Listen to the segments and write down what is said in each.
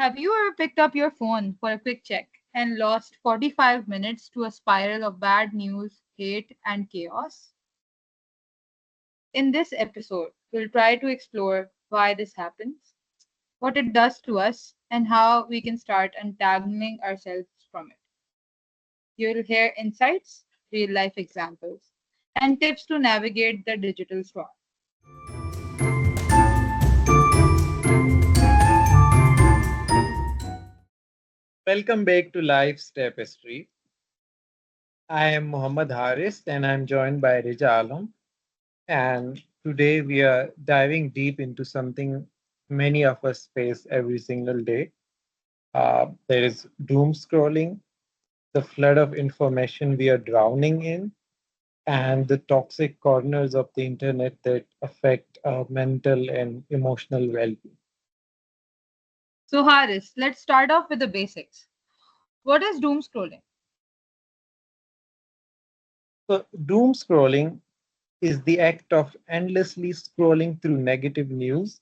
Have you ever picked up your phone for a quick check and lost 45 minutes to a spiral of bad news, hate, and chaos? In this episode, we'll try to explore why this happens, what it does to us, and how we can start untangling ourselves from it. You'll hear insights, real life examples, and tips to navigate the digital storm. Welcome back to Life's Tapestry. I am Muhammad Haris and I'm joined by Rija Alam. And today we are diving deep into something many of us face every single day. There is doom scrolling, the flood of information we are drowning in, and the toxic corners of the internet that affect our mental and emotional well being. So, Haris, let's start off with the basics. What is doom scrolling? So, doom scrolling is the act of endlessly scrolling through negative news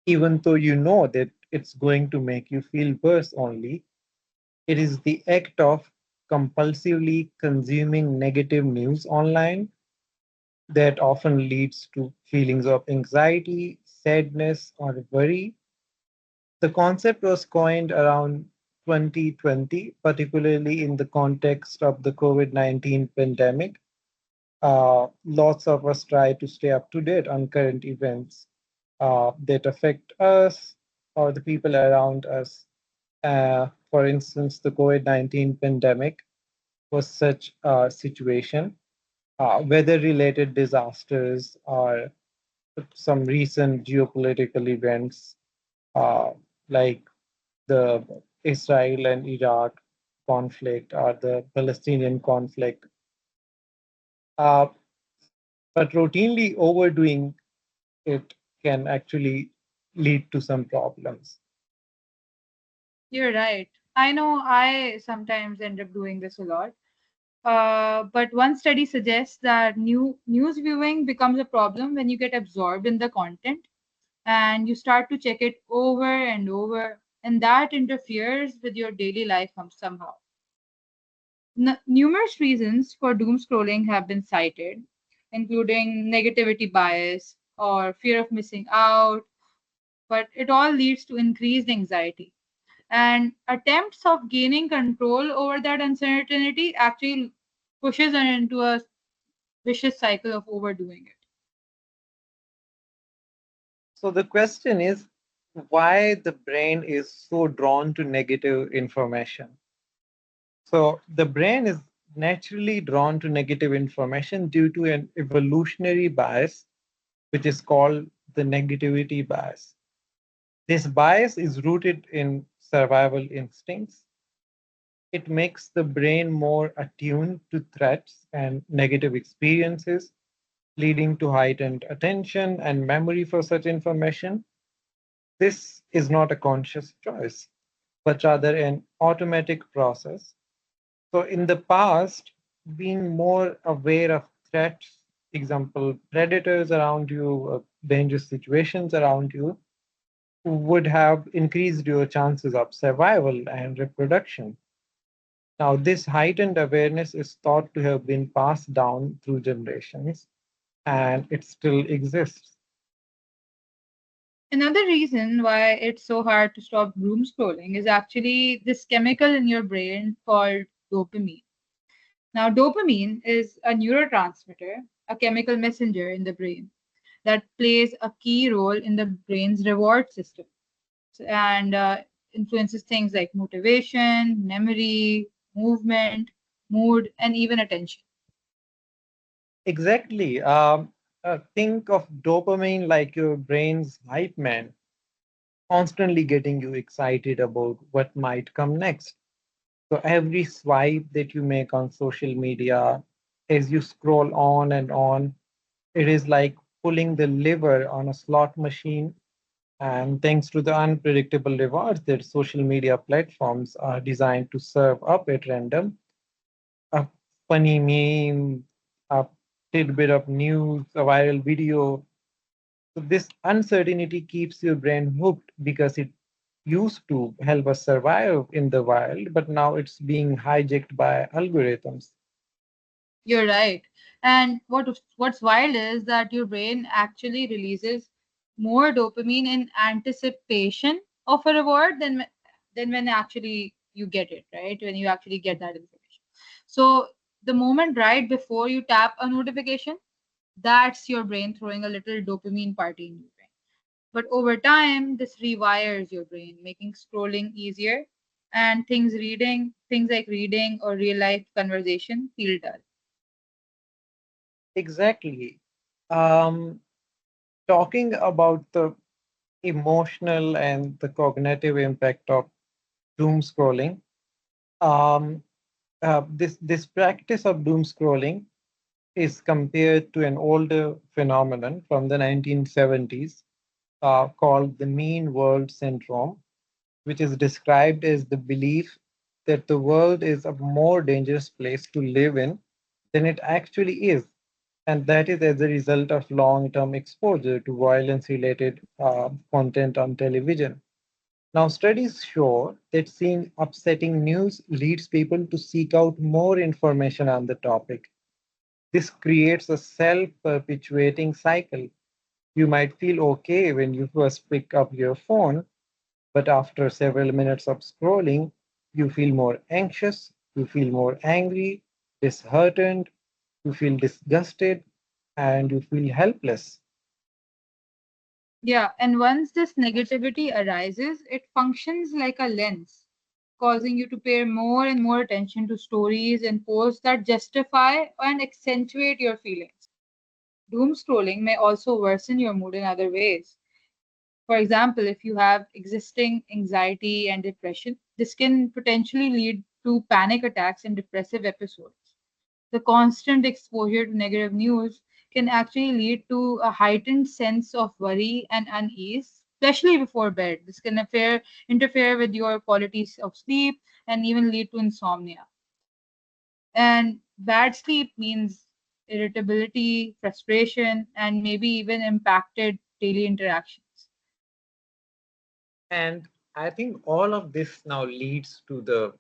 even though you know that it's going to make you feel worse only. It is the act of compulsively consuming negative news online that often leads to feelings of anxiety, sadness, or worry. The concept was coined around 2020, particularly in the context of the COVID 19 pandemic. Lots of us try to stay up to date on current events that affect us or the people around us. For instance, the COVID 19 pandemic was such a situation. Weather related disasters or some recent geopolitical events uh, like the Israel and Iraq conflict or the Palestinian conflict. Uh, but routinely overdoing it can actually lead to some problems. You're right. I know I sometimes end up doing this a lot. But one study suggests that new news viewing becomes a problem when you get absorbed in the content and you start to check it over and over, and that interferes with your daily life somehow. Numerous reasons for doom scrolling have been cited, including negativity bias or fear of missing out, but it all leads to increased anxiety. And attempts of gaining control over that uncertainty actually pushes us into a vicious cycle of overdoing it. So the question is why the brain is so drawn to negative information. So the brain is naturally drawn to negative information due to an evolutionary bias, which is called the negativity bias. This bias is rooted in survival instincts. It makes the brain more attuned to threats and negative experiences, leading to heightened attention and memory for such information. This is not a conscious choice, but rather an automatic process. So, in the past, being more aware of threats, example, predators around you, dangerous situations around you, would have increased your chances of survival and reproduction. Now, this heightened awareness is thought to have been passed down through generations, and it still exists. Another reason why it's so hard to stop doom scrolling is actually this chemical in your brain called dopamine. Now, dopamine is a neurotransmitter, a chemical messenger in the brain that plays a key role in the brain's reward system and influences things like motivation, memory, movement, mood, and even attention. Exactly. Think of dopamine like your brain's hype man, constantly getting you excited about what might come next. So every swipe that you make on social media, as you scroll on, it is like pulling the lever on a slot machine. And thanks to the unpredictable rewards that social media platforms are designed to serve up at random, a funny meme, a tidbit of news, a viral video. So this uncertainty keeps your brain hooked because it used to help us survive in the wild, but now it's being hijacked by algorithms. You're right. And what's wild is that your brain actually releases more dopamine in anticipation of a reward than when actually you get it, right? When you actually get that information. So the moment right before you tap a notification, that's your brain throwing a little dopamine party in your brain. But over time, this rewires your brain, making scrolling easier and things like reading or real life conversation feel dull. Exactly. Um, Talking about the emotional and the cognitive impact of doom scrolling, um, this practice of doom scrolling is compared to an older phenomenon from the 1970s called the mean world syndrome, which is described as the belief that the world is a more dangerous place to live in than it actually is. And that is as a result of long term exposure to violence related content on television. Now, studies show that seeing upsetting news leads people to seek out more information on the topic. This creates a self perpetuating cycle. You might feel okay when you first pick up your phone, but after several minutes of scrolling, you feel more anxious, you feel more angry, disheartened, you feel disgusted, and you feel helpless. Yeah, and once this negativity arises, it functions like a lens, causing you to pay more and more attention to stories and posts that justify and accentuate your feelings. Doom scrolling may also worsen your mood in other ways. For example, if you have existing anxiety and depression, this can potentially lead to panic attacks and depressive episodes. The constant exposure to negative news can actually lead to a heightened sense of worry and unease, especially before bed. This can interfere with your qualities of sleep and even lead to insomnia. And bad sleep means irritability, frustration, and maybe even impacted daily interactions. And I think all of this now leads to the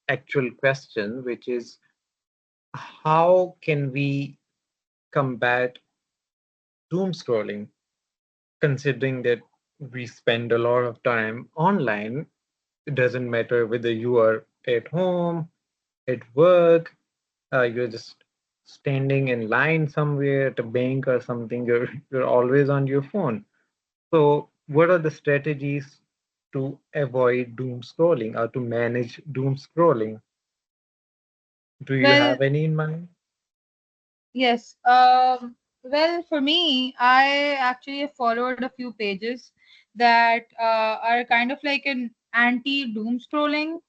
actual question, which is how can we combat doom scrolling, considering that we spend a lot of time online? It doesn't matter whether you are at home, at work, you're just standing in line somewhere at a bank or something, you're always on your phone. So, what are the strategies to avoid doom scrolling or to manage doom scrolling? Do you Well, have any in mind? yes. Well, for me, I actually followed a few pages that are kind of like an anti-doom scrolling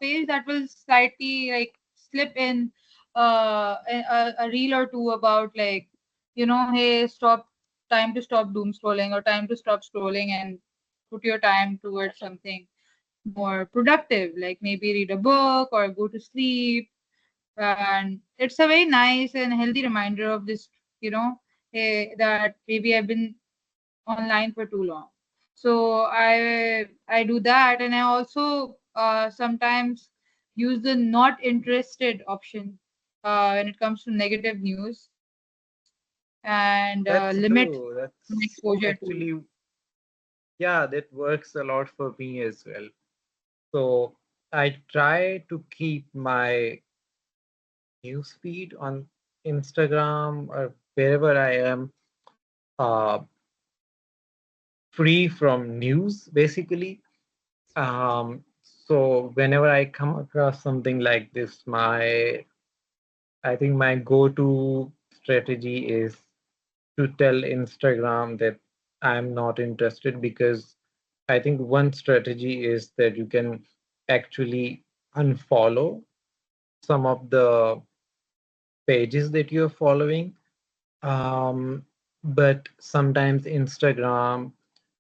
page that will slightly like slip in a reel or two about like, hey, time to stop doom scrolling or time to stop scrolling and put your time towards something more productive, like maybe read a book or go to sleep. And it's a very nice and healthy reminder of this, that maybe I've been online for too long. So I do that, and I also sometimes use the not interested option when it comes to negative news and That's limit true. my That's exposure to it. actually, yeah, that works a lot for me as well. So I try to keep my newsfeed on Instagram or wherever I am uh, free from news, basically. So whenever I come across something like this, I think my go-to strategy is to tell Instagram that I'm not interested, because I think one strategy is that you can actually unfollow some of the pages that you're following. Um, but sometimes Instagram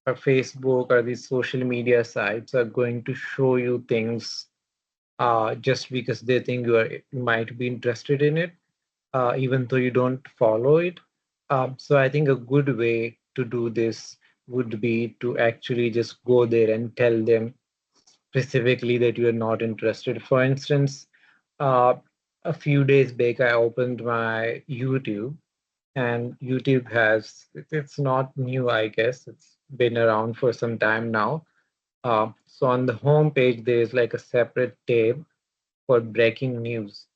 or Facebook or these social media sites are going to show you things just because they think you might be interested in it, even though you don't follow it. So I think a good way to do this would be to actually just go there and tell them specifically that you are not interested. For instance, uh, a few days back, I opened my YouTube, and YouTube it's not new, I guess. It's been around for some time now. So on the home page, there's like a separate tab for breaking news,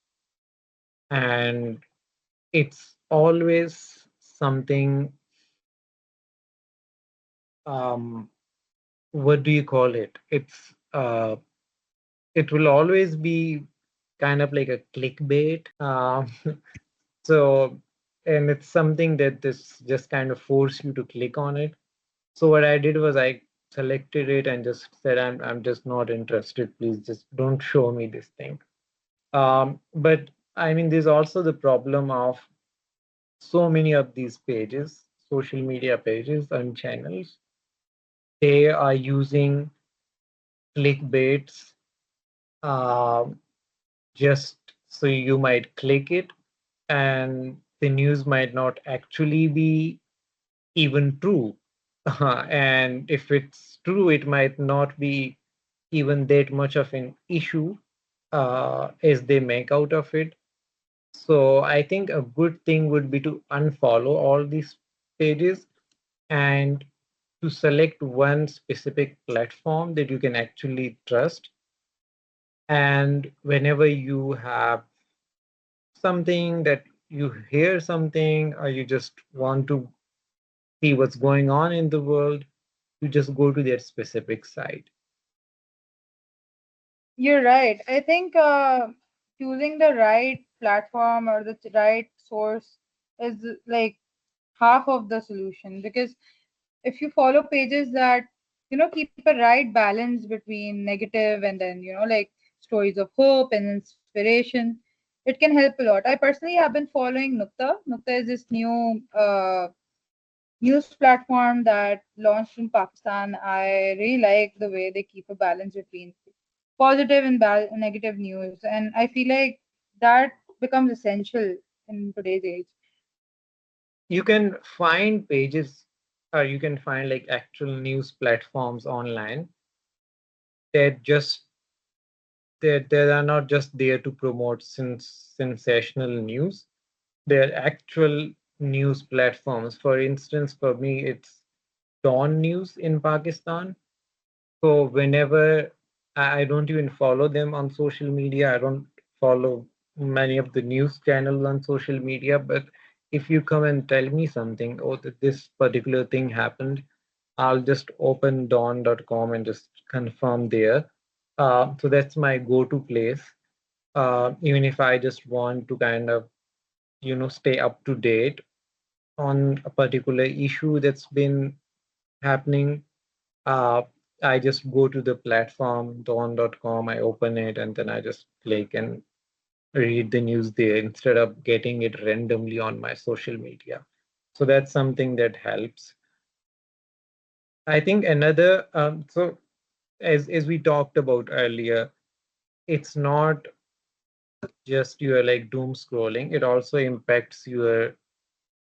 and it's always something. Um, what do you call it? It will always be kind of like a clickbait. So, and it's something that this just kind of force you to click on it. So what I did was I selected it and just said, I'm just not interested. Please just don't show me this thing. But I mean, there's also the problem of so many of these pages, social media pages and channels, they are using clickbaits, um, just so you might click it, and the news might not actually be even true. And if it's true, it might not be even that much of an issue as they make out of it. So I think a good thing would be to unfollow all these pages and to select one specific platform that you can actually trust. And whenever you have something that you hear something or you just want to see what's going on in the world, you just go to that specific site. You're right. I think choosing the right platform or the right source is like half of the solution, because if you follow pages that keep a right balance between negative and then like stories of hope and inspiration, it can help a lot. I personally have been following Nukta is this new news platform that launched in Pakistan. I really like the way they keep a balance between positive and negative news, and I feel like that becomes essential in today's age. You can find pages or you can find like actual news platforms online that just that are not just there to promote sensational news. They're actual news platforms. For instance, for me, it's Dawn News in Pakistan. So whenever I don't even follow them on social media, I don't follow many of the news channels on social media. But if you come and tell me something, oh, that this particular thing happened, I'll just open dawn.com and just confirm there. So that's my go-to place. Even if I just want to kind of, stay up to date on a particular issue that's been happening, uh, I just go to the platform, dawn.com, I open it, and then I just click and read the news there instead of getting it randomly on my social media. So that's something that helps. I think another, so as we talked about earlier, it's not just your like doom scrolling, it also impacts your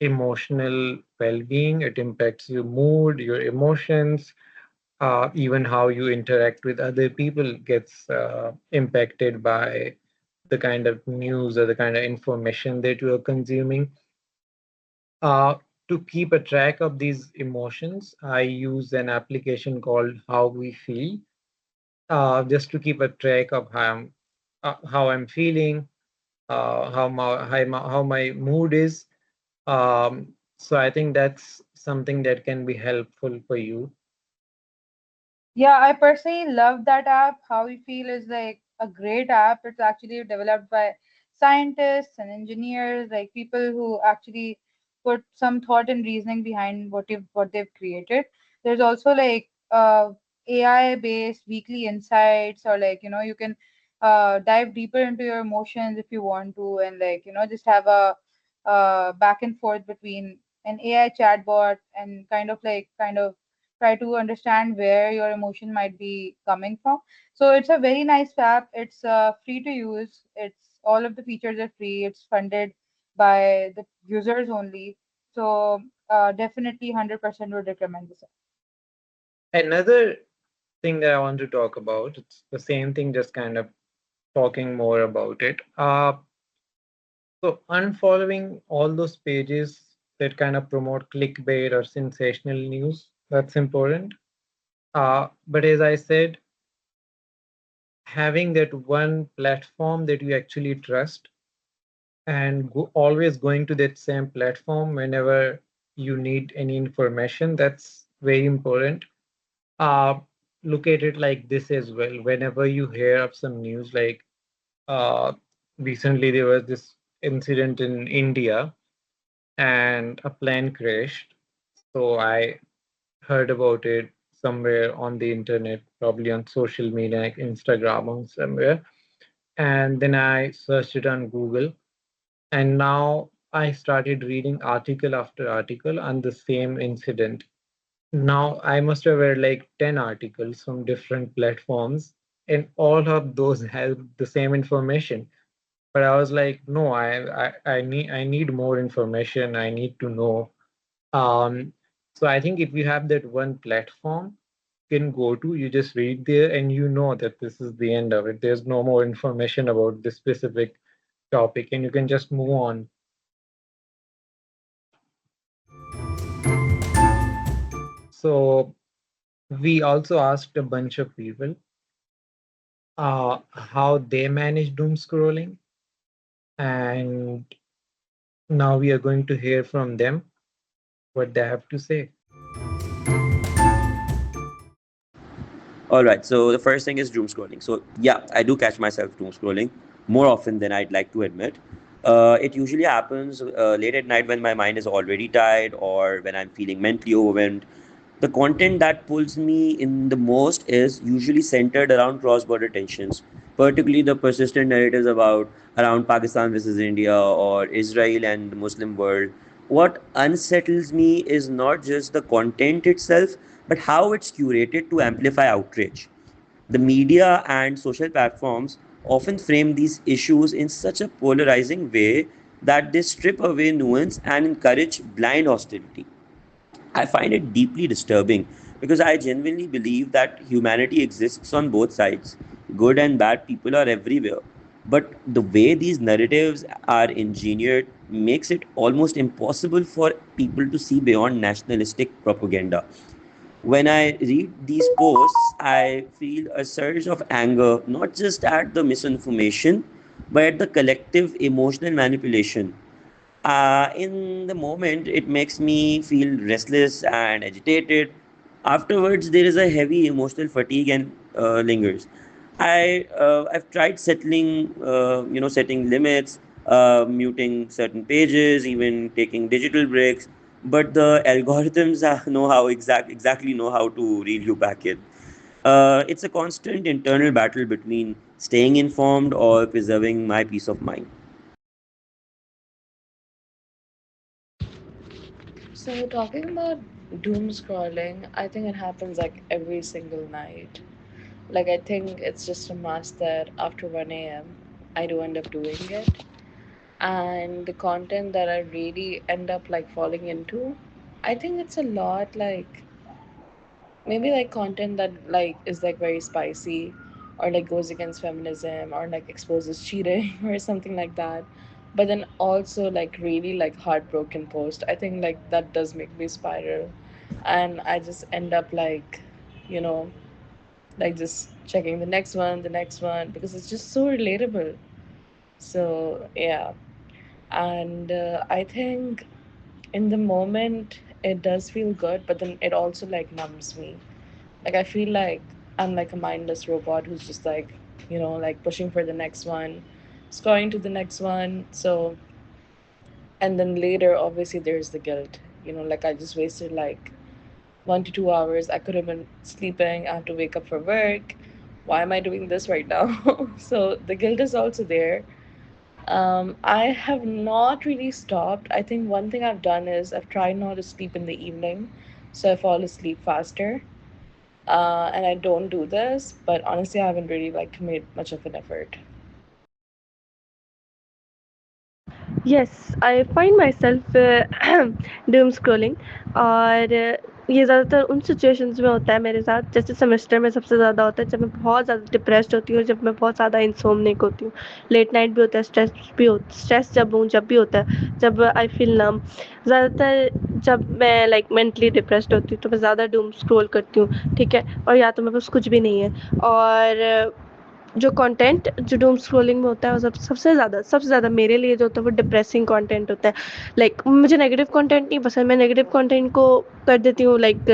emotional well-being, it impacts your mood, your emotions, even how you interact with other people gets impacted by the kind of news or the kind of information that you are consuming. Uh, to keep a track of these emotions, I use an application called How We Feel, just to keep a track of how I'm feeling, how my mood is. So I think that's something that can be helpful for you. Yeah, I personally love that app. How We Feel is like a great app. It's actually developed by scientists and engineers, like people who actually put some thought and reasoning behind what they've created. There's also like AI based weekly insights, or like you can dive deeper into your emotions if you want to, and like just have a back and forth between an AI chatbot and kind of try to understand where your emotion might be coming from. So it's a very nice app. It's free to use. It's all of the features are free. It's funded by the users only. So definitely 100% would recommend this app. Another thing that I want to talk about, it's the same thing, just kind of talking more about it. So unfollowing all those pages that kind of promote clickbait or sensational news, that's important. But as I said, having that one platform that you actually trust and always going to that same platform whenever you need any information, that's very important. Uh, Look at it like this as well. Whenever you hear of some news, like uh, recently there was this incident in India and a plane crashed. So I heard about it somewhere on the internet, probably on social media, like Instagram or somewhere. And then I searched it on Google. And now I started reading article after article on the same incident. Now I must have read like 10 articles from different platforms, and all of those have the same information. But I was like, no, I need more information. I need to know. Um, so I think if you have that one platform you can go to, you just read there and you know that this is the end of it. There's no more information about this specific topic, and you can just move on. So we also asked a bunch of people how they manage doom scrolling, and now we are going to hear from them what they have to say. All right. So the first thing is doom scrolling. So yeah, I do catch myself doom scrolling more often than I'd like to admit. It usually happens late at night when my mind is already tired or when I'm feeling mentally overwhelmed. The content that pulls me in the most is usually centered around cross-border tensions, particularly the persistent narratives about around Pakistan versus India or Israel and the Muslim world. What unsettles me is not just the content itself, but how it's curated to amplify outrage. The media and social platforms often frame these issues in such a polarizing way that they strip away nuance and encourage blind hostility. I find it deeply disturbing because I genuinely believe that humanity exists on both sides. Good and bad people are everywhere. But the way these narratives are engineered makes it almost impossible for people to see beyond nationalistic propaganda. When I read these posts, I feel a surge of anger, not just at the misinformation, but at the collective emotional manipulation. In the moment, it makes me feel restless and agitated. Afterwards, there is a heavy emotional fatigue and lingers. I've tried setting limits, muting certain pages, even taking digital breaks, but the algorithms know how exactly know how to reel you back in. It's a constant internal battle between staying informed or preserving my peace of mind. So, talking about doom scrolling, I think it happens like every single night. Like, I think it's just a must that after 1 a.m., I do end up doing it. And the content that I really end up like falling into, I think it's a lot like maybe like content that like is like very spicy or like goes against feminism or like exposes cheating or something like that, but then also like really like heartbroken post, I think like that does make me spiral, and I just end up like, you know, like just checking the next one because it's just so relatable. So yeah. And I think in the moment it does feel good, but then it also like numbs me. Like I feel like I'm like a mindless robot who's just like, you know, like pushing for the next one, scrolling to the next one. So, and then later, obviously, there's the guilt. You know, like I just wasted like 1 to 2 hours. I could have been sleeping. I have to wake up for work. Why am I doing this right now? So the guilt is also there. I have not really stopped. I think one thing I've done is I've tried not to sleep in the evening, so I fall asleep faster. And I don't do this, but honestly, I haven't really like made much of an effort. Yes, I find myself doom scrolling or ये ज़्यादातर उन situations में होता है मेरे साथ, जैसे semester में सबसे ज़्यादा होता है जब मैं बहुत ज़्यादा डिप्रेस्ड होती हूँ, जब मैं बहुत ज़्यादा इंसोम्निक होती हूँ, लेट नाइट भी होता है, स्ट्रेस जब भी होता है, जब आई फील नम। ज़्यादातर जब मैं लाइक मेंटली डिप्रेस्ड होती हूँ तो मैं ज़्यादा डूम स्क्रॉल करती हूँ, ठीक है, और या तो मेरे पास कुछ भी नहीं है, और जो कंटेंट जो डूम स्क्रॉलिंग में होता है वो सबसे ज़्यादा मेरे लिए जो होता है वो डिप्रेसिंग कंटेंट होता है। लाइक मुझे नेगेटिव कंटेंट नहीं पसंद, मैं नेगेटिव कंटेंट को कर देती हूँ लाइक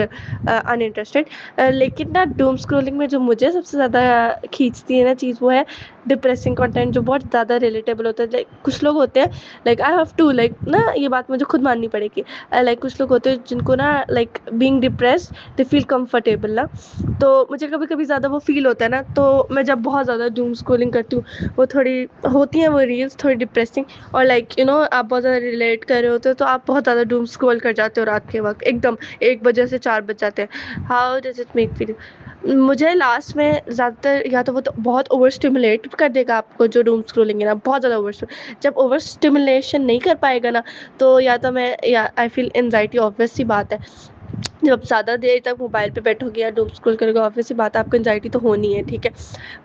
अनइंटरेस्टेड। लेकिन ना डूम स्क्रॉलिंग में जो मुझे सबसे ज़्यादा खींचती है ना चीज़, वो है डिप्रेसिंग कंटेंट जो बहुत ज़्यादा रिलेटेबल होता है। लाइक कुछ लोग होते हैं, like I have to like ना, ये बात मुझे खुद माननी पड़ेगी, लाइक कुछ लोग होते हैं जिनको ना like being depressed they feel comfortable ना, तो मुझे कभी कभी ज़्यादा वो फील होता है ना, तो मैं जब बहुत ज़्यादा डूम स्क्रॉलिंग करती हूँ, वो थोड़ी होती हैं वो रील्स थोड़ी डिप्रेसिंग, और लाइक यू नो आप बहुत ज़्यादा रिलेट कर रहे होते हो तो आप बहुत ज़्यादा डूम स्क्रॉल कर जाते हो रात के वक्त, एकदम 1 बजे से 4 बज जाते हैं। How does it make feel? मुझे लास्ट में ज़्यादातर या तो वो तो बहुत ओवर स्टिमुलेट कर देगा आपको, जो डूम स्क्रॉलिंग है ना बहुत ज़्यादा जब ओवर स्टिमुलेशन नहीं कर पाएगा ना, तो या तो मैं या आई फील एनजाइटी, ऑब्वियस सी बात है। जब ज़्यादा देर तक मोबाइल पे बैठोगे या डूम स्क्रॉल करोगे, ऑब्वियस सी बात है आपको एंग्जायटी तो होनी है, ठीक है।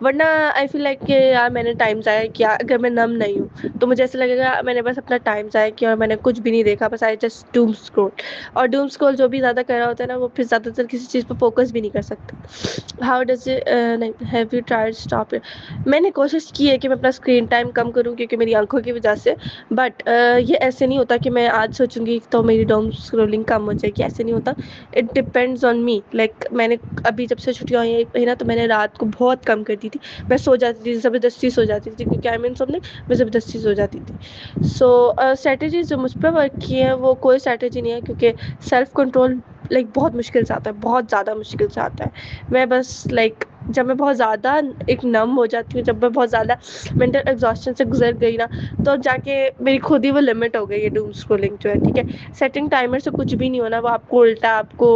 वरना आई फील लाइक कि यार मैंने टाइम ज़ाया किया, अगर मैं नम नहीं हूँ तो मुझे ऐसा लगेगा मैंने बस अपना टाइम ज़ाया किया और मैंने कुछ भी नहीं देखा, बस आई जस्ट डूम स्क्रॉल। और डूम स्क्रॉल जो भी ज़्यादा कर रहा होता है ना, वो फिर ज़्यादातर किसी चीज़ पर फोकस भी नहीं कर सकता। हाउ डज इट नहीं, have you tried stop it? मैंने कोशिश की है कि मैं अपना स्क्रीन टाइम कम करूँ क्योंकि मेरी आंखों की वजह से, बट ये ऐसे नहीं होता कि मैं आज सोचूंगी तो मेरी डूम स्क्रॉलिंग कम हो जाएगी, ऐसे नहीं होता। It depends on me. Like मैंने अभी जब से छुट्टियाँ हुई ना, तो मैंने रात को बहुत कम कर दी थी, मैं सो जाती थी, ज़बरदस्ती सो जाती थी क्योंकि आई मीन सबने, मैं ज़बरदस्ती सो जाती थी। सो स्ट्रैटेजी जो मुझ पर वर्क की है वो कोई स्ट्रैटेजी नहीं है, क्योंकि सेल्फ कंट्रोल लाइक बहुत मुश्किल से आता है, बहुत ज़्यादा मुश्किल से आता है। मैं बस लाइक जब मैं बहुत ज़्यादा एक नम हो जाती हूँ, जब मैं बहुत ज़्यादा मेंटल एग्जॉस्शन से गुजर गई ना, तो जाके मेरी खुद ही वो लिमिट हो गई है डूम स्क्रॉलिंग जो है, ठीक है। सेटिंग टाइमर से कुछ भी नहीं होना, वो आपको उल्टा आपको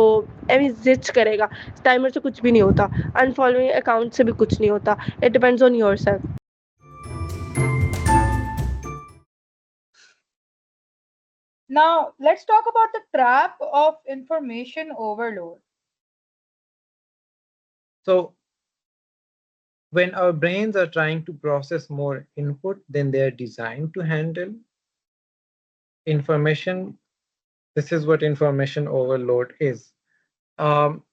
एमी जिच करेगा। टाइमर से कुछ भी नहीं होता, अनफॉलोइंग अकाउंट से भी कुछ नहीं होता। It depends on your self. Now, let's talk about the trap of information overload. So, when our brains are trying to process more input than they are designed to handle, information, this is what information overload is. Um,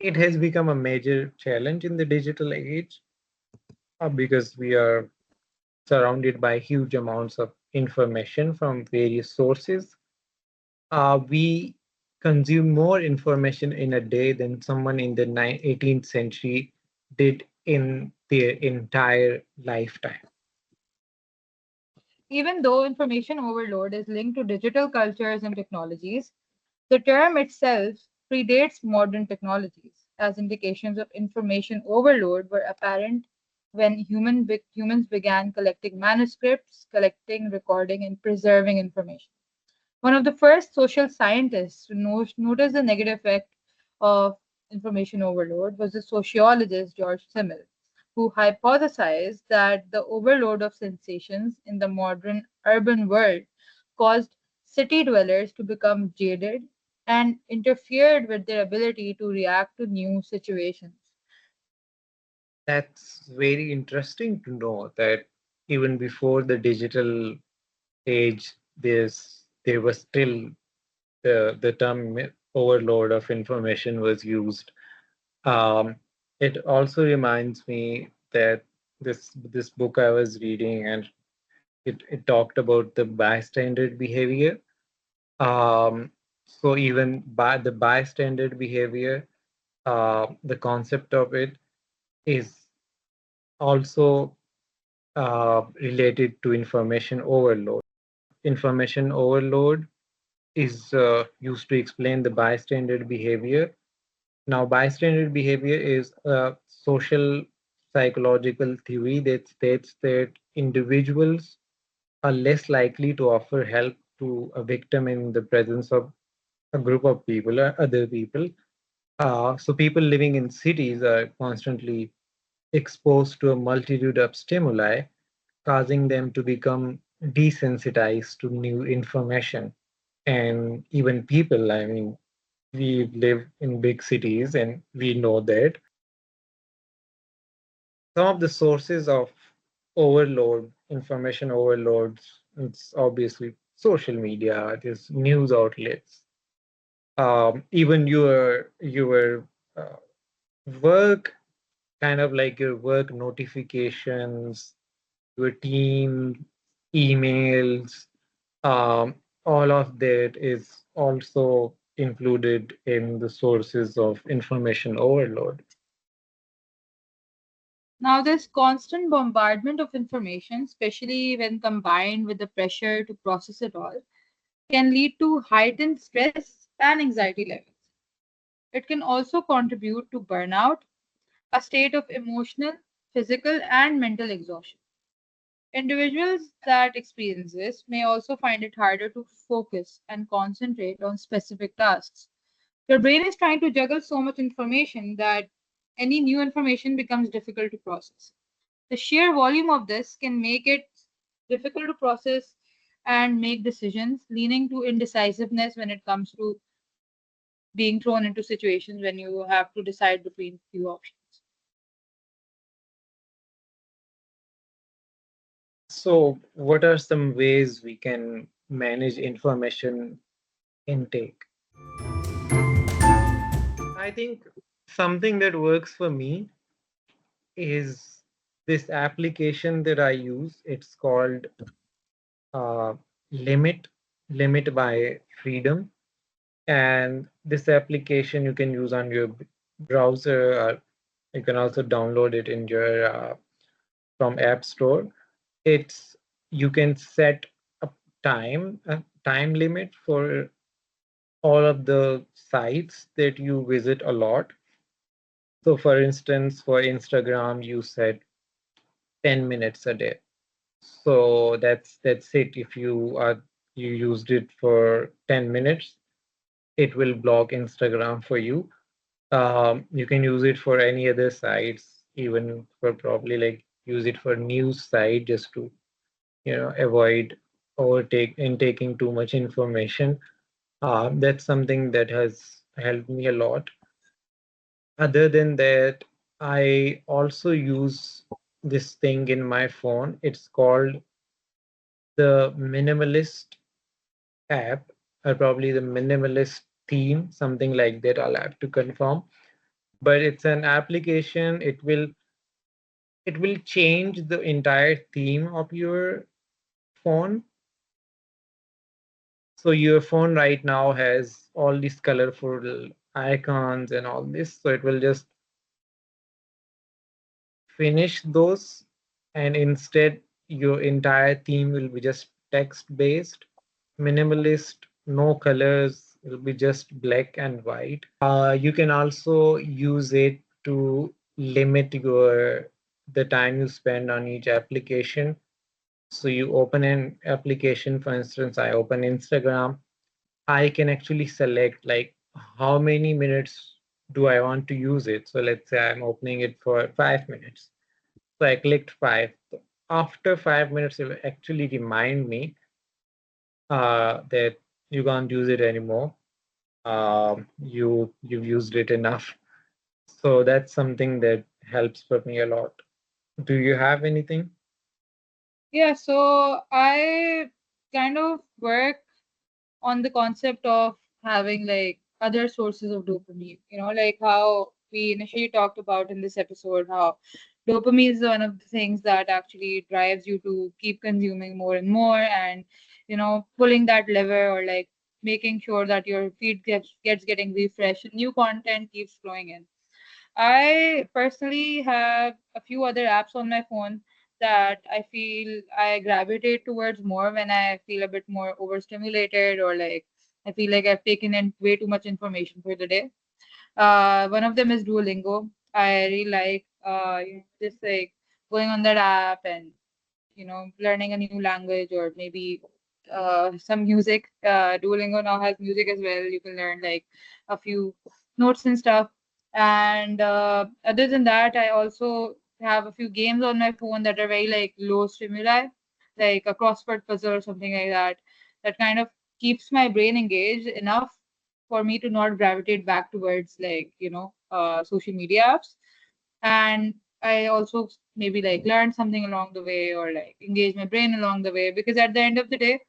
it has become a major challenge in the digital age because we are surrounded by huge amounts of information from various sources. We consume more information in a day than someone in the 18th century did in their entire lifetime. Even though information overload is linked to digital cultures and technologies, the term itself predates modern technologies, as indications of information overload were apparent when humans began collecting manuscripts, collecting, recording, and preserving information. One of the first social scientists to notice the negative effect of information overload was the sociologist George Simmel, who hypothesized that the overload of sensations in the modern urban world caused city dwellers to become jaded and interfered with their ability to react to new situations. That's very interesting to know that even before the digital age, there was still the term overload of information was used. Um, it also reminds me that this book I was reading, and it talked about the bystander behavior. So even by the bystander behavior, the concept of it is also related to information overload. Information overload is used to explain the bystander behavior. Now, bystander behavior is a social psychological theory that states that individuals are less likely to offer help to a victim in the presence of a group of people or other people. So, people living in cities are constantly exposed to a multitude of stimuli, causing them to become desensitized to new information and even people. I mean, we live in big cities and we know that some of the sources of overload, information overloads, it's obviously social media, there's news outlets, even your work, kind of like your work notifications, your team emails, um, all of that is also included in the sources of information overload. Now, this constant bombardment of information, especially when combined with the pressure to process it all, can lead to heightened stress and anxiety levels. It can also contribute to burnout, a state of emotional, physical, and mental exhaustion. Individuals that experience this may also find it harder to focus and concentrate on specific tasks. Your brain is trying to juggle so much information that any new information becomes difficult to process. The sheer volume of this can make it difficult to process and make decisions, leading to indecisiveness when it comes to being thrown into situations when you have to decide between few options. So, what are some ways we can manage information intake? I think something that works for me is this application that I use. It's called uh, Limit Limit by Freedom, and this application you can use on your browser, or you can also download it in your from App Store. It's You can set a time limit for all of the sites that you visit a lot. So for instance, for Instagram, you set 10 minutes a day. So that's it. If you used it for 10 minutes, it will block Instagram for you. You can use it for any other sites, even for probably like use it for news site just to, avoid overtake intaking too much information. That's something that has helped me a lot. Other than that, I also use this thing in my phone. It's called the Minimalist app, or probably the Minimalist theme, something like that. I'll have to confirm. But it's an application. It will change the entire theme of your phone. So your phone right now has all these colorful icons and all this. So it will just finish those, and instead your entire theme will be just text based, minimalist, no colors, it'll be just black and white. You can also use it to limit your the time you spend on each application. So you open an application, for instance, I open Instagram. I can actually select like how many minutes do I want to use it. So let's say I'm opening it for 5 minutes. So I clicked 5. After 5 minutes, it will actually remind me that you can't use it anymore. You've used it enough. So that's something that helps for me a lot. Do you have anything? Yeah, so I kind of work on the concept of having like other sources of dopamine, like how we initially talked about in this episode, how dopamine is one of the things that actually drives you to keep consuming more and more, and pulling that lever, or like making sure that your feed gets getting refreshed, new content keeps flowing in. I personally have a few other apps on my phone that I feel I gravitate towards more when I feel a bit more overstimulated, or like I feel like I've taken in way too much information for the day. One of them is Duolingo. I really like just like going on that app and learning a new language, or maybe some music. Duolingo now has music as well. You can learn like a few notes and stuff. And other than that, I also have a few games on my phone that are very like low stimuli, like a crossword puzzle or something like that, that kind of keeps my brain engaged enough for me to not gravitate back towards like, social media apps. And I also maybe like learn something along the way or like engage my brain along the way, because at the end of the day,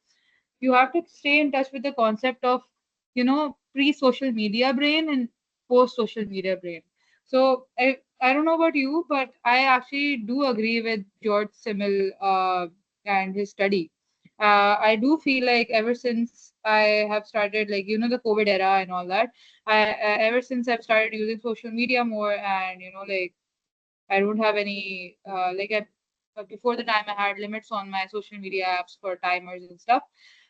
you have to stay in touch with the concept of, pre-social media brain and post-social media brain. So I don't know about you, but I actually do agree with George Simmel and his study. I do feel like ever since I have started, like, the COVID era and all that, ever since I've started using social media more, and like I don't have any before the time I had limits on my social media apps for timers and stuff.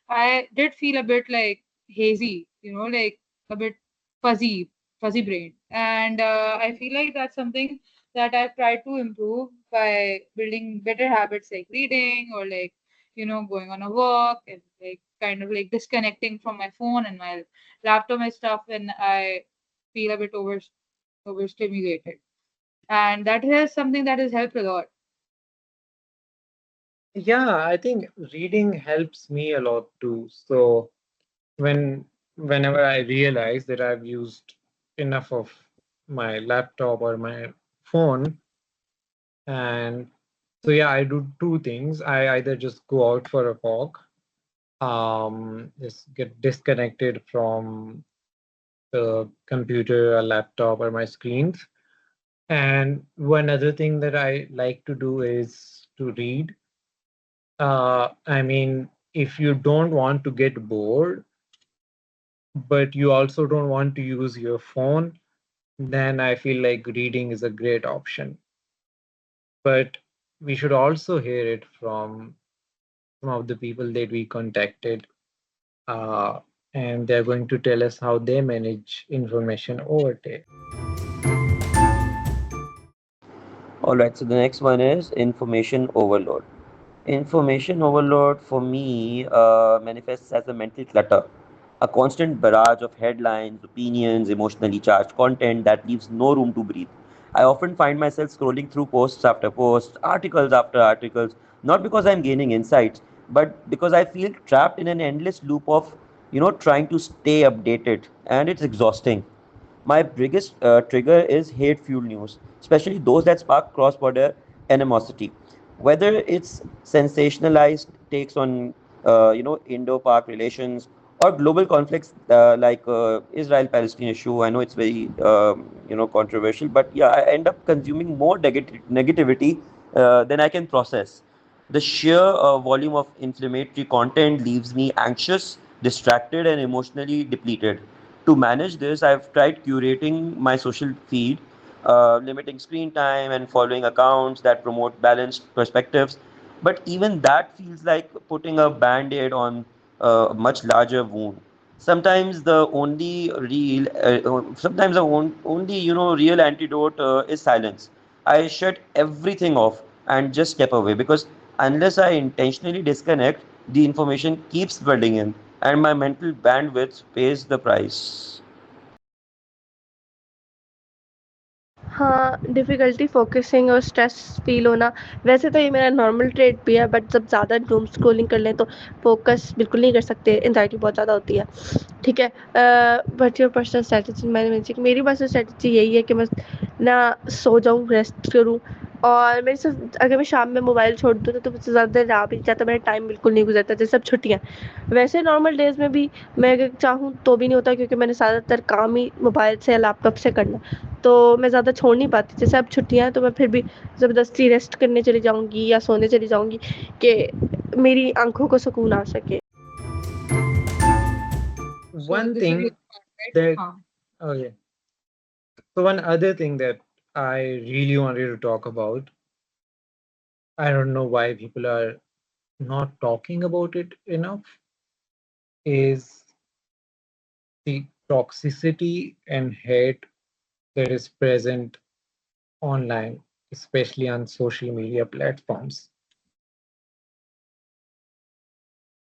I did feel a bit like hazy, like a bit fuzzy, fuzzy brain. And I feel like that's something that I've tried to improve by building better habits like reading or like, going on a walk and like kind of like disconnecting from my phone and my laptop and stuff when I feel a bit overstimulated. And that is something that has helped a lot. Yeah, I think reading helps me a lot too. So whenever I realize that I've used enough of my laptop or my phone, and so yeah, I do two things. I either just go out for a walk, just get disconnected from the computer or laptop or my screens. And one other thing that I like to do is to read. I mean, if you don't want to get bored, but you also don't want to use your phone, then I feel like reading is a great option. But we should also hear it from some of the people that we contacted, uh, and they're going to tell us how they manage information overtake. All right, so the next one is information overload. Information overload for me manifests as a mental clutter, a constant barrage of headlines, opinions, emotionally charged content that leaves no room to breathe. I often find myself scrolling through posts after posts, articles after articles, not because I'm gaining insights, but because I feel trapped in an endless loop of, trying to stay updated, and it's exhausting. My biggest trigger is hate fueled news, especially those that spark cross border animosity. Whether it's sensationalized takes on, Indo Pak relations or global conflicts like Israel Palestine issue. I know it's very, controversial, but yeah, I end up consuming more negativity than I can process. The sheer volume of inflammatory content leaves me anxious, distracted, and emotionally depleted. To manage this, I've tried curating my social feed, limiting screen time, and following accounts that promote balanced perspectives. But even that feels like putting a band aid on a much larger wound. Sometimes the only real antidote is silence. I shut everything off and just step away because unless I intentionally disconnect, the information keeps flooding in, and my mental bandwidth pays the price. हाँ, difficulty focusing और stress feel होना, वैसे तो ये मेरा normal trait भी है, but जब ज़्यादा डूम स्क्रॉलिंग कर लें तो फ़ोकस बिल्कुल नहीं कर सकते, एंग्ज़ायटी बहुत ज़्यादा होती है, ठीक है? What's your personal strategy? मेरी पर्सनल स्ट्रैटेजी यही है कि मैं ना सो जाऊँ, रेस्ट करूँ, और मेरे से अगर मैं शाम में मोबाइल छोड़ दूँ तो मुझसे ज़्यादा देर रहा भी नहीं जाता, मेरा टाइम बिल्कुल नहीं गुज़रता, जैसे अब छुट्टियाँ हैं। वैसे नॉर्मल डेज़ में भी मैं अगर चाहूँ तो भी नहीं होता, क्योंकि मैंने ज़्यादातर काम ही मोबाइल से या लैपटॉप से करना है। तो मैं ज़्यादा छोड़ नहीं पाती। जैसे अब छुट्टियाँ हैं तो मैं फिर भी ज़बरदस्ती रेस्ट करने चली जाऊँगी या सोने चली जाऊँगी कि मेरी आँखों को सुकून आ सके। So One this is your thing part, right? that, Huh. oh yeah, so one other thing that I really wanted to talk about, I don't know why people are not talking about it enough, is the toxicity and hate that is present online, especially on social media platforms.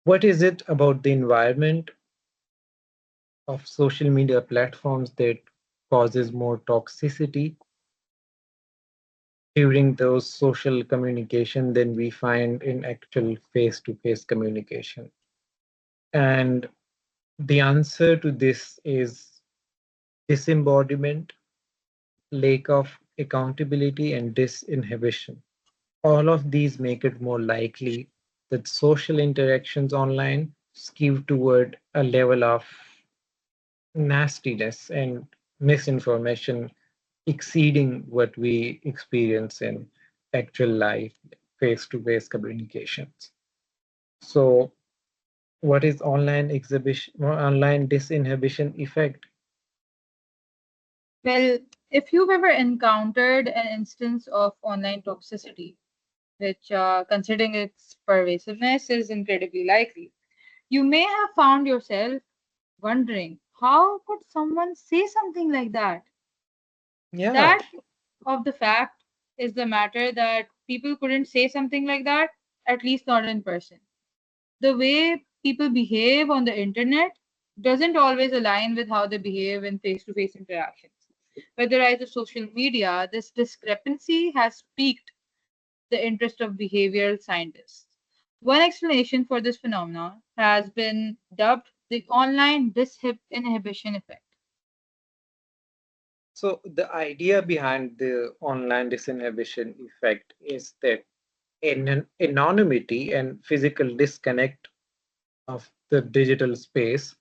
What is it about the environment of social media platforms that causes more toxicity during those social communication than we find in actual face-to-face communication? And The answer to this is disembodiment, lack of accountability, and disinhibition. All of these make it more likely that social interactions online skew toward a level of nastiness and misinformation exceeding what we experience in actual life, face to face communications. So, what is online exhibition or online disinhibition effect? Well, if you've ever encountered an instance of online toxicity, which, considering its pervasiveness, is incredibly likely, you may have found yourself wondering how could someone say something like that? Yeah. That of the fact is the matter that people couldn't say something like that, at least not in person. The way people behave on the internet doesn't always align with how they behave in face to face interactions. Whether either social media, this discrepancy has piqued the interest of behavioral scientists. One explanation for this phenomenon has been dubbed the online disinhibition effect. So, the idea behind the online disinhibition effect is that anonymity and physical disconnect of the digital space,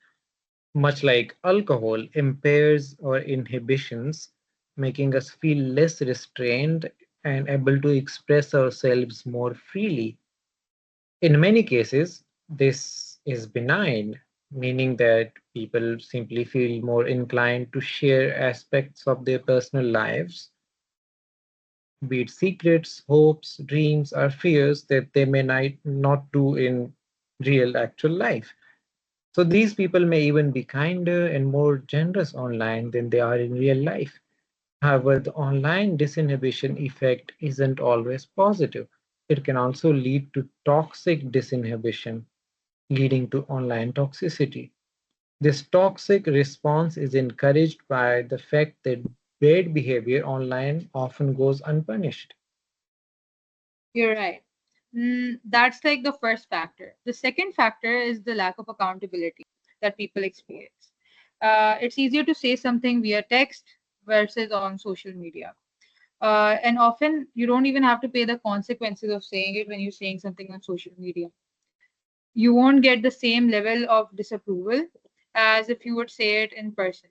much like alcohol, impairs our inhibitions, making us feel less restrained and able to express ourselves more freely. In many cases, this is benign, meaning that people simply feel more inclined to share aspects of their personal lives, be it secrets, hopes, dreams, or fears that they may not do in real actual life. So these people may even be kinder and more generous online than they are in real life. However, the online disinhibition effect isn't always positive. It can also lead to toxic disinhibition, leading to online toxicity. This toxic response is encouraged by the fact that bad behavior online often goes unpunished. You're right. That's like the first factor. The second factor is the lack of accountability that people experience. It's easier to say something via text versus on social media. And often you don't even have to pay the consequences of saying it when you're saying something on social media. You won't get the same level of disapproval as if you would say it in person.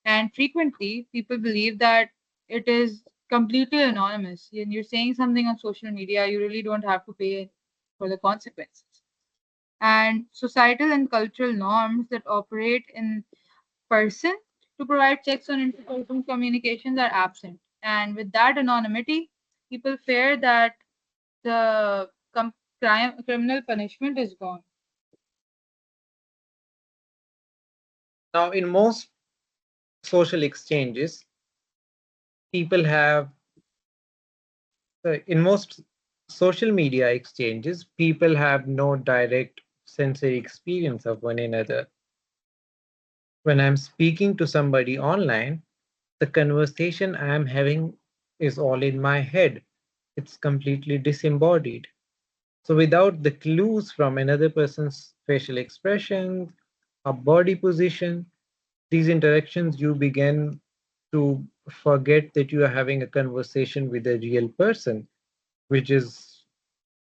And frequently, people believe that it is completely anonymous. When you're saying something on social media, you really don't have to pay for the consequences. And societal and cultural norms that operate in person to provide checks on interpersonal communications are absent. And with that anonymity, people fear that the criminal punishment is gone. Now, in most social exchanges, people have, in most social media exchanges, people have no direct sensory experience of one another. When I'm speaking to somebody online, the conversation I'm having is all in my head. It's completely disembodied. So, without the clues from another person's facial expressions, a body position, these interactions, you begin to forget that you are having a conversation with a real person, which is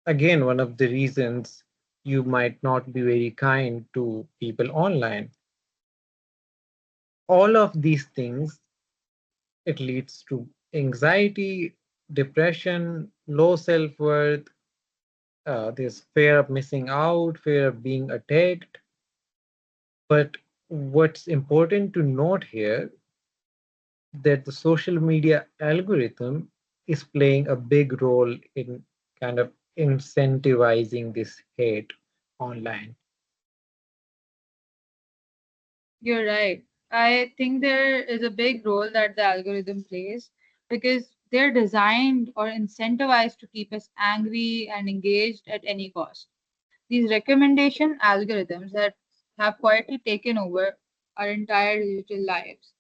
again one of the reasons you might not be very kind to people online. All of these things, it leads to anxiety, depression, low self-worth, there's fear of missing out, fear of being attacked. But what's important to note here that the social media algorithm is playing a big role in kind of incentivizing this hate online. You're right. I think there is a big role that the algorithm plays because they're designed or incentivized to keep us angry and engaged at any cost. These recommendation algorithms that have quietly taken over our entire digital lives.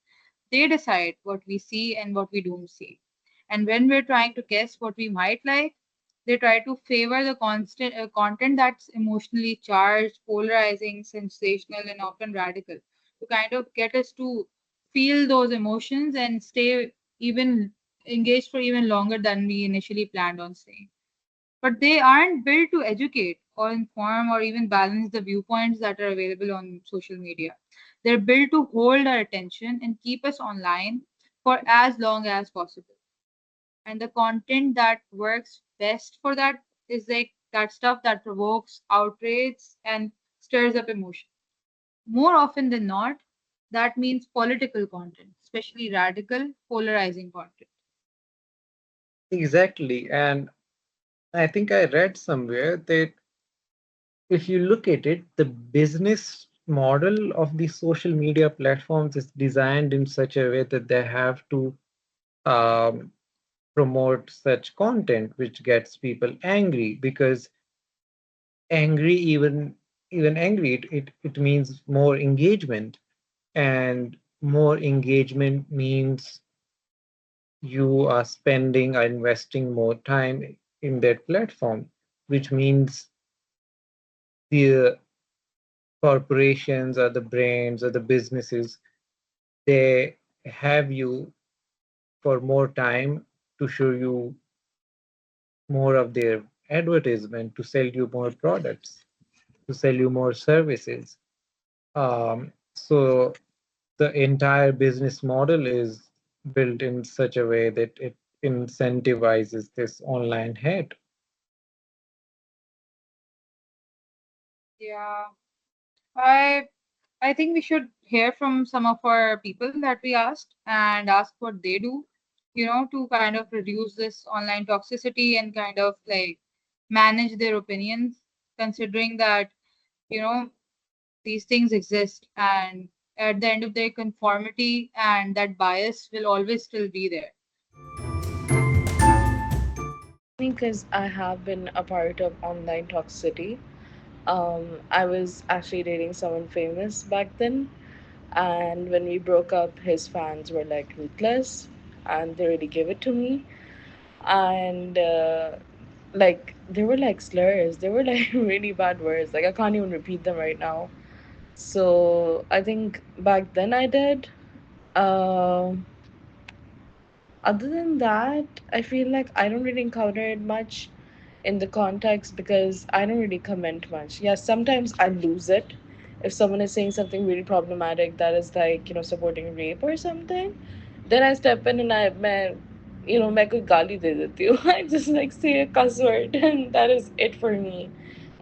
They decide what we see and what we don't see. And when we're trying to guess what we might like, They try to favor the constant content that's emotionally charged, polarizing, sensational, and often radical, to kind of get us to feel those emotions and stay even engaged for even longer than we initially planned on staying. But they aren't built to educate or inform or even balance the viewpoints that are available on social media. They're built to hold our attention and keep us online for as long as possible. And the content that works best for that is like that stuff that provokes outrage and stirs up emotion. More often than not, that means political content, especially radical, polarizing content. Exactly. And I think I read somewhere that if you look at it, the business model of the social media platforms is designed in such a way that they have to um, promote such content which gets people angry, because angry, even angry, it means more engagement, and more engagement means you are spending or investing more time in that platform, which means the corporations or the brands or the businesses, they have you for more time to show you more of their advertisement, to sell you more products, to sell you more services. So the entire business model is built in such a way that it incentivizes this online hate. Yeah. I I think we should hear from some of our people that we asked and ask what they do, to kind of reduce this online toxicity and kind of like manage their opinions, considering that, you know, these things exist and at the end of the day, conformity and that bias will always still be there. Because I have been a part of online toxicity. I was actually dating someone famous back then, and when we broke up, his fans were like ruthless, and they really gave it to me. And like they were like slurs, they were like really bad words. Like I can't even repeat them right now. So I think back then I did. Um Other than that, I feel like I don't really encounter it much in the context because I don't really comment much. Yes, sometimes I lose it. If someone is saying something really problematic that is like, supporting rape or something, then I step in and मैं कोई गाली दे देती हूँ. I just like say a cuss word and that is it for me.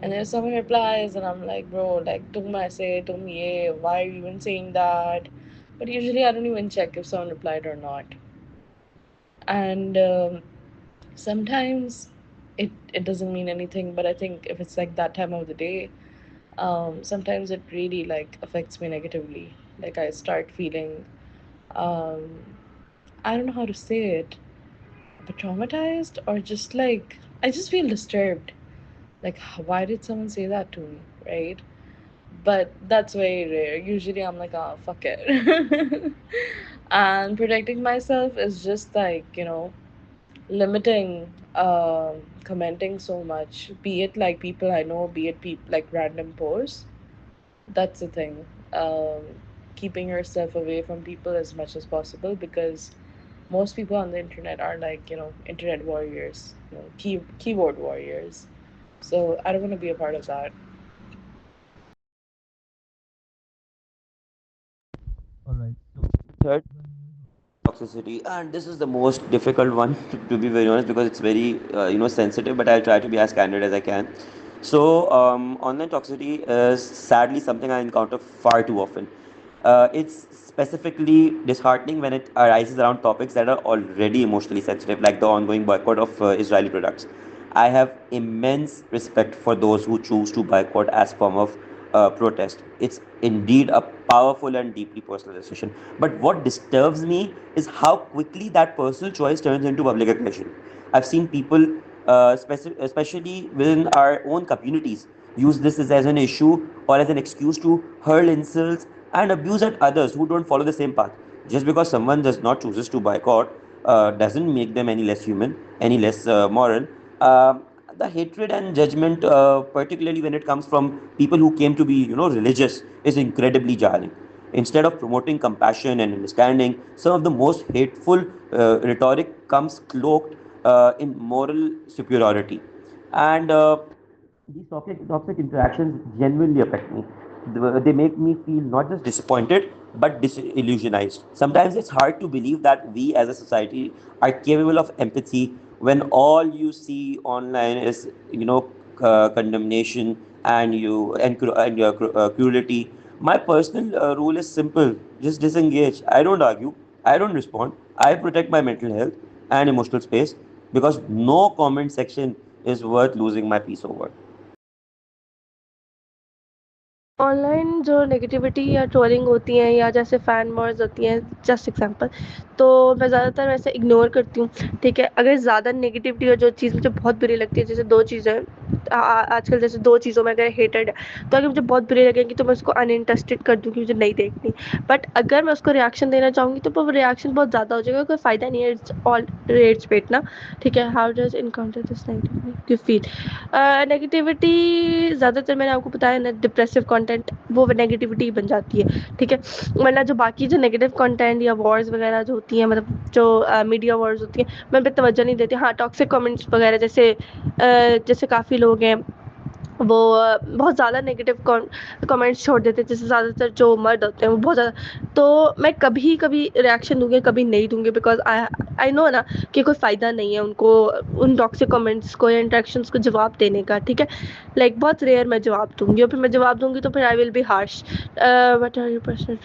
And then if someone replies and I'm like, bro, like, तुम ऐसे, तुम ये, why are you even saying that? But usually I don't even check if someone replied or not. And sometimes it doesn't mean anything, but I think if it's like that time of the day, sometimes it really like affects me negatively. Like I start feeling, um, I don't know how to say it, but traumatized, or just like I just feel disturbed. Like, why did someone say that to me, right? But that's very rare. Usually I'm like, oh, fuck it. And protecting myself is just like, limiting commenting so much, be it like people I know, be it like random posts. That's the thing. um, Keeping yourself away from people as much as possible, because most people on the internet are like, internet warriors, keyboard warriors. So I don't want to be a part of that. All right. So third toxicity, and this is the most difficult one to be very honest, because it's very sensitive, but I'll try to be as candid as I can. So online toxicity is sadly something I encounter far too often. It's specifically disheartening when it arises around topics that are already emotionally sensitive, like the ongoing boycott of Israeli products. I have immense respect for those who choose to boycott as form of protest. It's indeed a powerful and deeply personal decision. But what disturbs me is how quickly that personal choice turns into public aggression. I've seen people, especially within our own communities, use this as an issue or as an excuse to hurl insults and abuse at others who don't follow the same path. Just because someone does not chooses to boycott doesn't make them any less human, any less moral. the hatred and judgment, particularly when it comes from people who came to be, religious, is incredibly jarring. Instead of promoting compassion and understanding, some of the most hateful rhetoric comes cloaked in moral superiority. And these toxic interactions genuinely affect me. They make me feel not just disappointed but disillusionized. Sometimes it's hard to believe that we as a society are capable of empathy when all you see online is, condemnation and cruelty. My personal rule is simple: just disengage. I don't argue. I don't respond. I protect my mental health and emotional space because no comment section is worth losing my peace over. Online जो negativity या trolling होती हैं या जैसे fan Wars होती हैं, just example, तो मैं ज़्यादातर वैसे इग्नोर करती हूँ, ठीक है? अगर ज़्यादा नेगेटिविटी और जो चीज़ मुझे बहुत बुरी लगती है, जैसे 2 चीज़ें आजकल जैसे 2 चीज़ों में अगर हेटेड है, तो अगर मुझे बहुत बुरी लगेगी तो मैं उसको अनइंटरेस्टेड कर दूँगी, मुझे नहीं देखनी। बट अगर मैं उसको रिएक्शन देना चाहूँगी तो वो रिएक्शन बहुत ज़्यादा हो जाएगा, कोई फ़ायदा नहीं है, इट्स ऑल रेट्स पेट ना, ठीक है? How does encounter this negativity you feel? Negativity ज़्यादातर मैंने आपको बताया ना, डिप्रेसिव कंटेंट वो नेगेटिविटी बन जाती है, ठीक है? वरना जो बाकी जो नेगेटिव कंटेंट या वॉर्स वगैरह जो होती हैं, मतलब जो मीडिया वॉर्स होती हैं, मैं उन पे तवज्जो नहीं देती। हाँ, टॉक्सिक कमेंट्स वगैरह जैसे काफ़ी लोग हैं वो बहुत ज़्यादा नेगेटिव कमेंट्स छोड़ देते हैं, जैसे ज़्यादातर जो मर्द होते हैं वो बहुत ज़्यादा, तो मैं कभी कभी रिएक्शन दूंगी, कभी नहीं दूंगी, बिकॉज आई आई नो ना कि कोई फ़ायदा नहीं है उनको उन टॉक्सिक कमेंट्स को या इंटरेक्शंस को जवाब देने का, ठीक है? लाइक बहुत रेयर मैं जवाब दूंगी, और फिर मैं जवाब दूंगी तो फिर I will be harsh. What are you personal?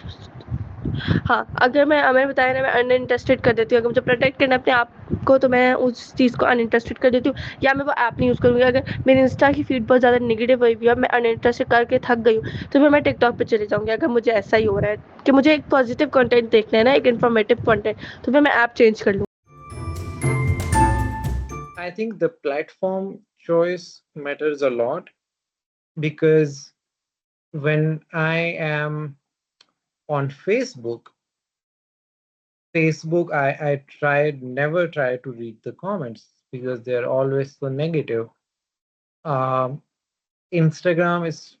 हाँ, अगर मैंने बताया ना, मैं अनइंटरेस्टेड कर देती हूँ, अगर मुझे प्रोटेक्ट करना है अपने आप को तो मैं उस चीज़ को अनइंटरेस्टेड कर देती हूँ, या मैं वो ऐप नहीं यूज़ करूँगी। अगर मेरी इंस्टा की फीड बहुत ज़्यादा नेगेटिव हुई हुई है, मैं अनइंटरेस्टेड करके थक गई हूँ, तो फिर मैं टिकटॉक पे चली जाऊँगी। अगर मुझे ऐसा ही हो रहा है कि मुझे एक पॉजिटिव कंटेंट देखना है ना, एक इन्फॉर्मेटिव कंटेंट, तो फिर मैं ऐप चेंज कर लूँ। I think the platform choice matters a lot because when I am on Facebook, I never try to read the comments because they're always so negative. Um, Instagram is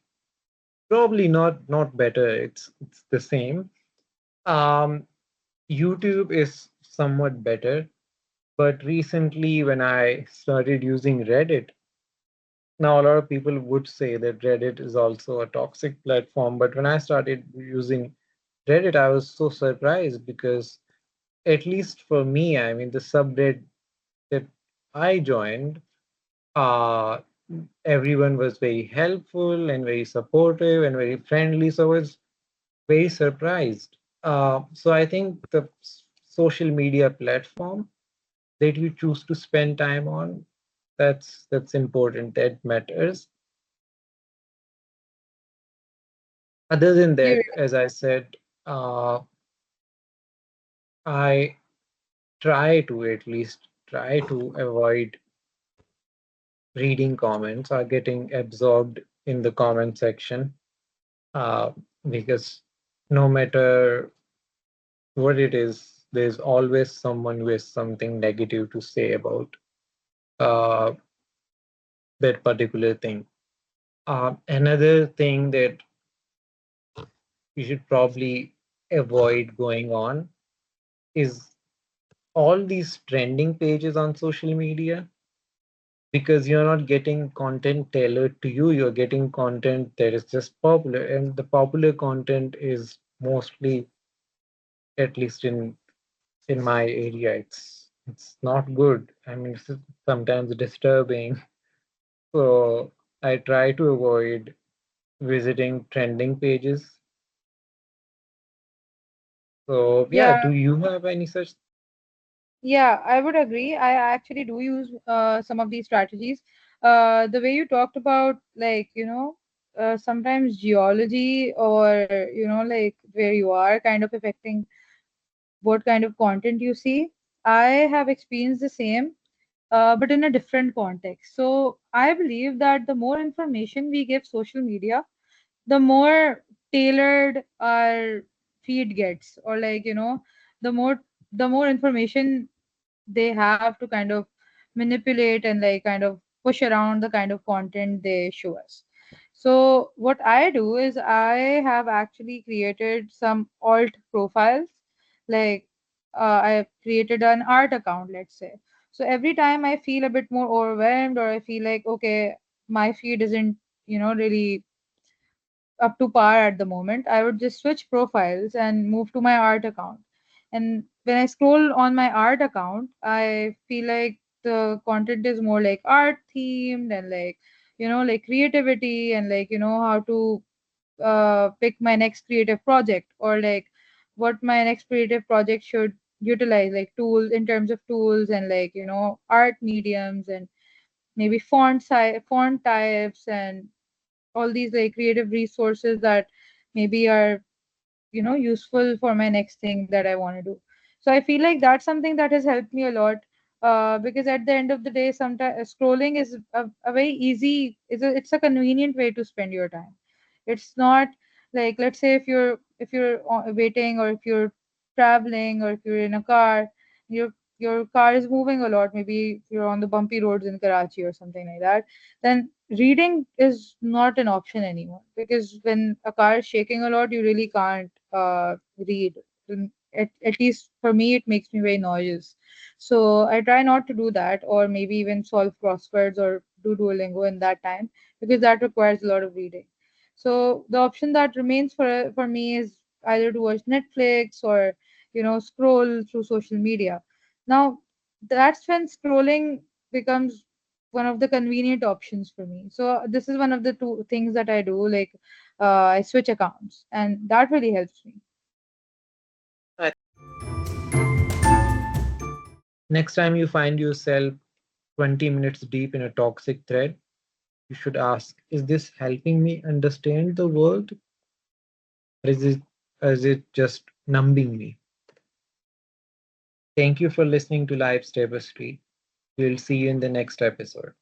probably not better. It's the same. Um, YouTube is somewhat better, but recently when I started using Reddit, now a lot of people would say that Reddit is also a toxic platform, but when I started using Reddit, I was so surprised because at least for me, I mean the subreddit that I joined, uh, everyone was very helpful and very supportive and very friendly. So I was very surprised. So I think the social media platform that you choose to spend time on, that's important. That matters. Other than You're that, as I said, I try to at least try to avoid reading comments or getting absorbed in the comment section, uh, because no matter what it is, there's always someone who has something negative to say about uh, that particular thing. Another thing that you should probably avoid going on is all these trending pages on social media, because you're not getting content tailored to you, you're getting content that is just popular, and the popular content is mostly, at least in my area, it's not good. I mean, it's sometimes disturbing. So I try to avoid visiting trending pages. So yeah, yeah, do you have any such? yeah, I would agree. I actually do use some of these strategies. The way you talked about, like, sometimes geology or, like where you are kind of affecting what kind of content you see. I have experienced the same, but in a different context. So I believe that the more information we give social media, the more tailored our feed gets, or like, the more information they have to kind of manipulate and like kind of push around the kind of content they show us. So what I do is I have actually created some alt profiles. Like I've created an art account, let's say. So every time I feel a bit more overwhelmed, or I feel like, okay, my feed isn't, really up to par at the moment, I would just switch profiles and move to my art account. And when I scroll on my art account, I feel like the content is more like art themed, and like, like creativity, and like, how to pick my next creative project, or like what my next creative project should utilize, like tools, in terms of tools, and like, art mediums, and maybe font types, and all these like creative resources that maybe are, useful for my next thing that I want to do. So I feel like that's something that has helped me a lot, because at the end of the day, sometimes scrolling is a very easy, it's a convenient way to spend your time. It's not like, let's say, if you're waiting, or if you're traveling, or if you're in a car, your car is moving a lot, maybe if you're on the bumpy roads in Karachi or something like that, then reading is not an option anymore, because when a car is shaking a lot, you really can't read. At least for me, it makes me very nauseous. So I try not to do that, or maybe even solve crosswords or do Duolingo in that time, because that requires a lot of reading. So the option that remains for me is either to watch Netflix, or scroll through social media. Now that's when scrolling becomes one of the convenient options for me. So this is one of the two things that I do. Like I switch accounts, and that really helps me. Next time you find yourself 20 minutes deep in a toxic thread, you should ask, is this helping me understand the world, or is it just numbing me? Thank you for listening to Life's Tapestry. We'll see you in the next episode.